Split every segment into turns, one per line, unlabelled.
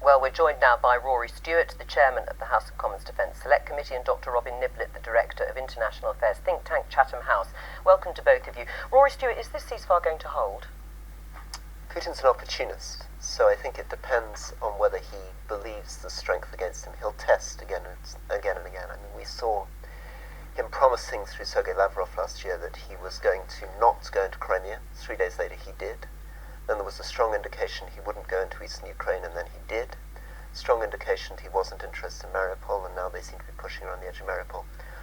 Well, we're joined now by Rory Stewart, the chairman of the House of Commons Defence Select Committee, and Dr. Robin Niblett, the director of international affairs think tank Chatham House. Welcome to both of you. Rory Stewart, is this ceasefire going to hold?
Putin's an opportunist, so I think it depends on whether he believes the strength against him. He'll test again and again. I mean, we saw him promising through Sergei Lavrov last year that he was going to not go into Crimea. 3 days later he did. Then there was a strong indication he wouldn't go into eastern Ukraine, and then he did. Strong indication he wasn't interested in Mariupol, and now they seem to be pushing around the edge of Mariupol.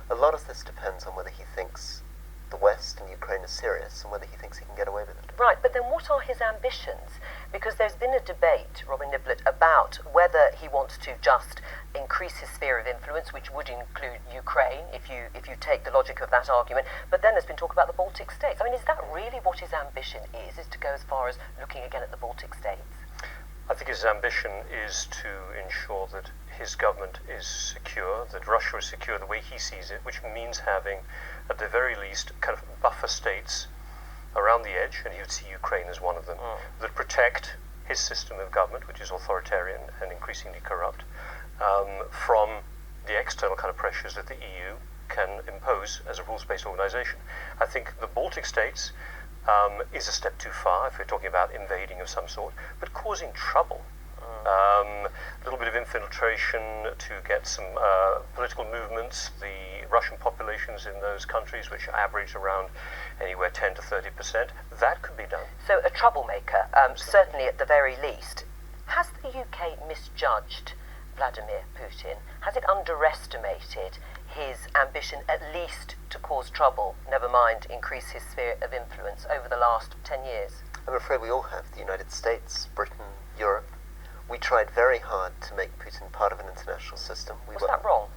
A lot of this depends on whether he thinks the West and Ukraine is serious and whether he thinks he can get away with it.
Right, but then what are his ambitions? Because there's been a debate, Robin Niblett, about whether he wants to just increase his sphere of influence, which would include Ukraine, if you take the logic of that argument. But then there's been talk about the Baltic states. I mean, is that really what his ambition is to go as far as looking again at the Baltic states?
I think his ambition is to ensure that his government is secure, that Russia is secure the way he sees it, which means having, at the very least, kind of buffer states around the edge, and he would see Ukraine as one of them, that protect his system of government, which is authoritarian and increasingly corrupt, from the external kind of pressures that the EU can impose as a rules-based organisation. I think the Baltic states is a step too far if we're talking about invading of some sort, but causing trouble. A little bit of infiltration to get some political movements. The Russian populations in those countries, which average around anywhere 10 to 30%, that could be done.
So a troublemaker, certainly at the very least. Has the UK misjudged Vladimir Putin? Has it underestimated his ambition at least to cause trouble, never mind increase his sphere of influence over the last 10 years?
I'm afraid we all have. The United States, Britain, Europe. We tried very hard to make Putin part of an international system.
Was that wrong?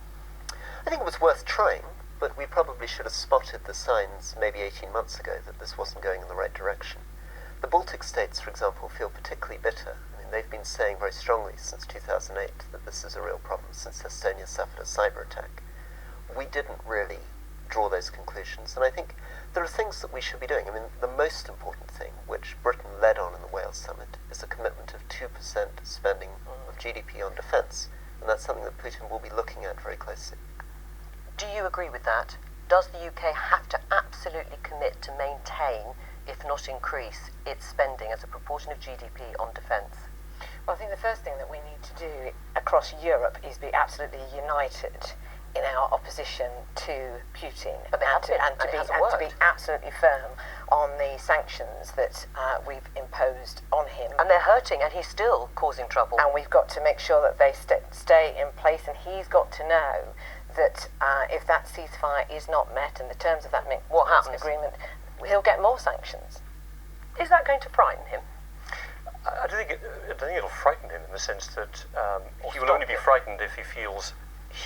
I think it was worth trying, but we probably should have spotted the signs maybe 18 months ago that this wasn't going in the right direction. The Baltic states, for example, feel particularly bitter. I mean, they've been saying very strongly since 2008 that this is a real problem, since Estonia suffered a cyber attack. We didn't really draw those conclusions, and I think there are things that we should be doing. I mean, the most important thing, which Britain led on in the Wales summit, is a commitment of 2% spending of GDP on defence, and that's something that Putin will be looking at very closely.
Do you agree with that? Does the UK have to absolutely commit to maintain, if not increase, its spending as a proportion of GDP on defence?
Well, I think the first thing that we need to do across Europe is be absolutely united in our opposition to Putin, and to be absolutely firm on the sanctions that we've imposed on him.
And they're hurting, and he's still causing trouble.
And we've got to make sure that they stay in place, and he's got to know that if that ceasefire is not met and the terms of that agreement, he'll get more sanctions.
Is that going to frighten him?
I don't think it'll frighten him in the sense that he will only be frightened if he feels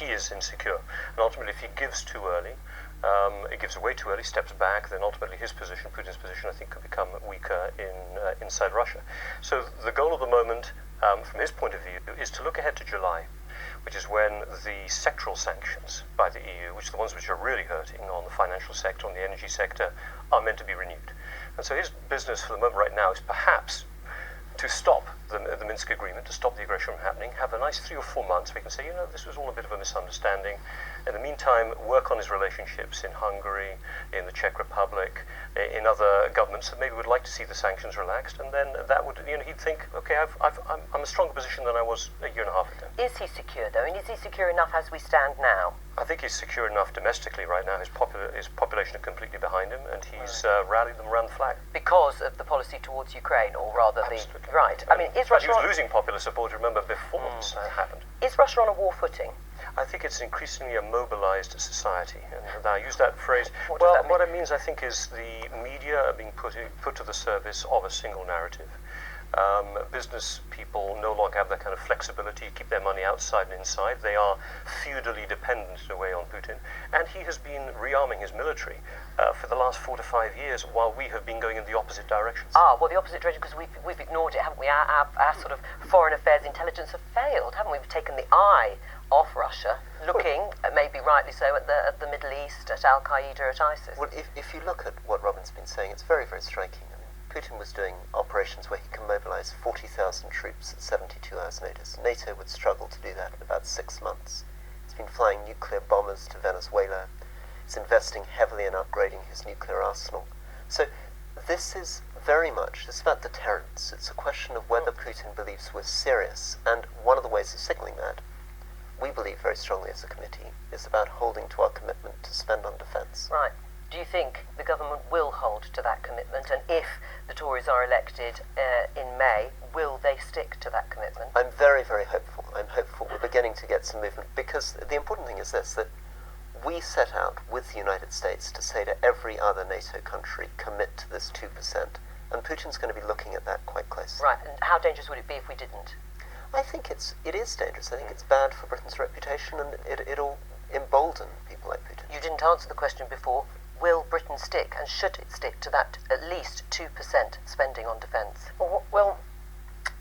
he is insecure. And ultimately, if he gives too early, it gives away too early, steps back, then ultimately his position, Putin's position, I think, could become weaker inside Russia. So the goal of the moment, from his point of view, is to look ahead to July, which is when the sectoral sanctions by the EU, which are the ones which are really hurting on the financial sector, on the energy sector, are meant to be renewed. And so his business for the moment right now is perhaps to stop the Minsk agreement, to stop the aggression from happening, have a nice 3 or 4 months where he can say, this was all a bit of a misunderstanding. In the meantime, work on his relationships in Hungary, in the Czech Republic, in other governments that maybe would like to see the sanctions relaxed, and then that would, he'd think, okay, I'm in a stronger position than I was a year and a half ago.
Is he secure, though, and is he secure enough as we stand now?
I think he's secure enough domestically right now. His population are completely behind him, and he's rallied them around the flag.
Because of the policy towards Ukraine, or rather
Absolutely.
Right. I mean, is Russia...
He was losing popular support, remember, before this happened.
Is Russia on a war footing?
I think it's increasingly a mobilized society, and I use that phrase.
What
it means, I think, is the media are being put to the service of a single narrative. Business people no longer have that kind of flexibility to keep their money outside and inside. They are feudally dependent in a way on Putin, and he has been rearming his military for the last 4 to 5 years while we have been going in the opposite direction.
Well, the opposite direction, because we've ignored it, haven't we? Our sort of foreign affairs intelligence have failed, haven't we? We've taken the eye off Russia, looking, maybe rightly so, at the Middle East, at Al-Qaeda, at ISIS.
Well, if you look at what Robin's been saying, it's very, very striking. I mean, Putin was doing operations where he can mobilize 40,000 troops at 72 hours' notice, NATO would struggle to do that in about 6 months. He's been flying nuclear bombers to Venezuela. He's investing heavily in upgrading his nuclear arsenal. So this is very much, it's about deterrence. It's a question of whether Putin believes we're serious. And one of the ways of signalling that, we believe very strongly as a committee, is about holding to our commitment to spend on defence.
Right. Do you think the government will hold to that commitment? And if the Tories are elected in May, will they stick to that commitment?
I'm very, very hopeful. I'm hopeful we're beginning to get some movement, because the important thing is this, that we set out with the United States to say to every other NATO country, commit to this 2%. And Putin's going to be looking at that quite closely.
Right, and how dangerous would it be if we didn't?
I think it is dangerous. I think it's bad for Britain's reputation, and it'll embolden people like Putin.
You didn't answer the question before. Will Britain stick, and should it stick to that at least 2% spending on defence?
Well,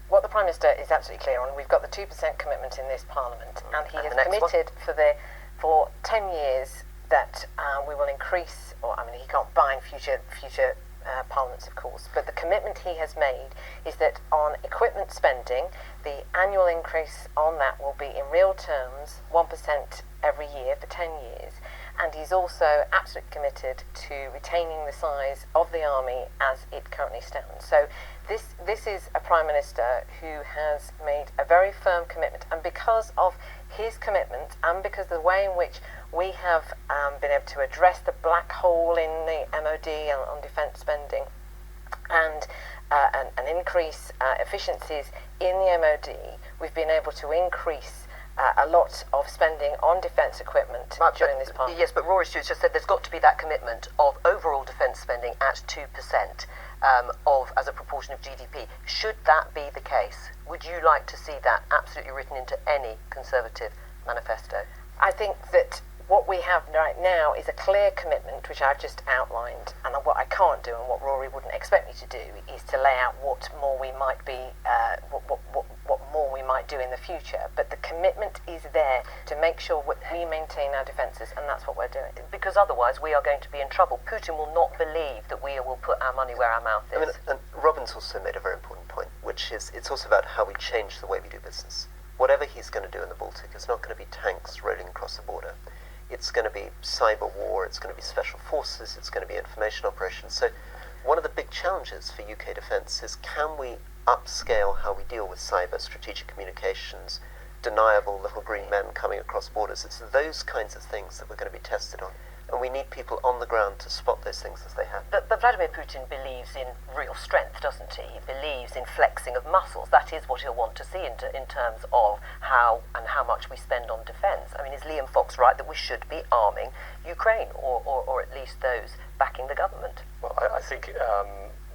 what the Prime Minister is absolutely clear on, we've got the 2% commitment in this Parliament, and he has committed for 10 years that we will increase, he can't bind future parliaments, of course, but the commitment he has made is that on equipment spending, the annual increase on that will be, in real terms, 1% every year for 10 years. And he's also absolutely committed to retaining the size of the army as it currently stands. So this is a Prime Minister who has made a very firm commitment, and because of his commitment and because of the way in which we have been able to address the black hole in the MOD on defence spending and increase efficiencies in the MOD, we've been able to increase a lot of spending on defence equipment during this Parliament.
Yes, but Rory Stewart just said there's got to be that commitment of overall defence spending at 2% as a proportion of GDP. Should that be the case? Would you like to see that absolutely written into any Conservative manifesto?
I think that what we have right now is a clear commitment, which I've just outlined, and what I can't do, and what Rory wouldn't expect me to do, is to lay out what more we might be, what more we might do in the future. But the commitment is there to make sure we maintain our defences, and that's what we're doing.
Because otherwise we are going to be in trouble. Putin will not believe that we will put our money where our mouth is.
And Robin's also made a very important point, which is it's also about how we change the way we do business. Whatever he's going to do in the Baltic is not going to be tanks rolling across the border. It's going to be cyber war, it's going to be special forces, it's going to be information operations. So one of the big challenges for UK defence is, can we upscale how we deal with cyber, strategic communications, deniable little green men coming across borders? It's those kinds of things that we're going to be tested on. And we need people on the ground to spot those things as they happen.
But Vladimir Putin believes in real strength, doesn't he? He believes in flexing of muscles. That is what he'll want to see in terms of how much we spend on defence. I mean, is Liam Fox right that we should be arming Ukraine, or at least those backing the government?
Well, I think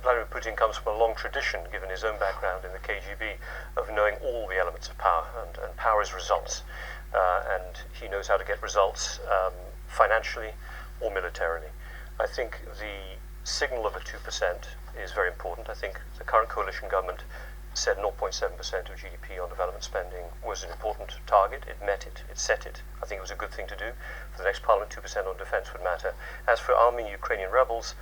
Vladimir Putin comes from a long tradition, given his own background in the KGB, of knowing all the elements of power, and power is results. And he knows how to get results financially or militarily. I think the signal of a 2% is very important. I think the current coalition government said 0.7% of GDP on development spending was an important target. It met it, it set it. I think it was a good thing to do. For the next Parliament, 2% on defence would matter. As for arming Ukrainian rebels,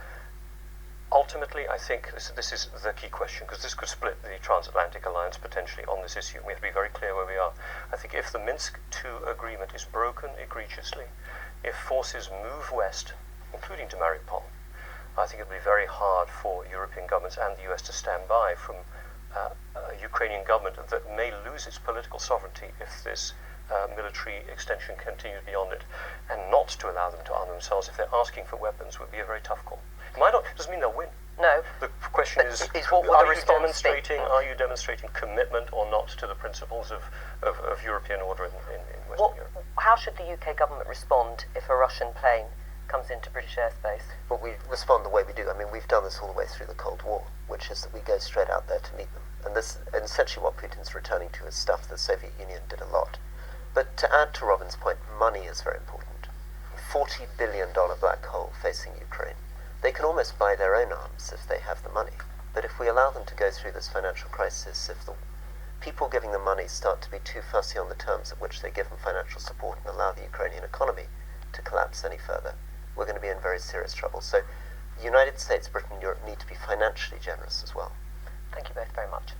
ultimately, I think this is the key question, because this could split the transatlantic alliance potentially on this issue. We have to be very clear where we are. I think if the Minsk II agreement is broken egregiously, if forces move west, including to Mariupol, I think it will be very hard for European governments and the US to stand by from a Ukrainian government that may lose its political sovereignty if this military extension continues beyond it, and not to allow them to arm themselves if they're asking for weapons would be a very tough call. Doesn't mean they'll win.
No.
The question is
what will the response be?
Are you demonstrating commitment or not to the principles of European order in Western Europe?
How should the UK government respond if a Russian plane comes into British airspace?
Well, we respond the way we do. I mean, we've done this all the way through the Cold War, which is that we go straight out there to meet them. And essentially what Putin's returning to is stuff the Soviet Union did a lot. But to add to Robin's point, money is very important. $40 billion black hole facing Ukraine. They can almost buy their own arms if they have the money. But if we allow them to go through this financial crisis, if the people giving them money start to be too fussy on the terms at which they give them financial support and allow the Ukrainian economy to collapse any further, we're going to be in very serious trouble. So the United States, Britain and Europe need to be financially generous as well.
Thank you both very much.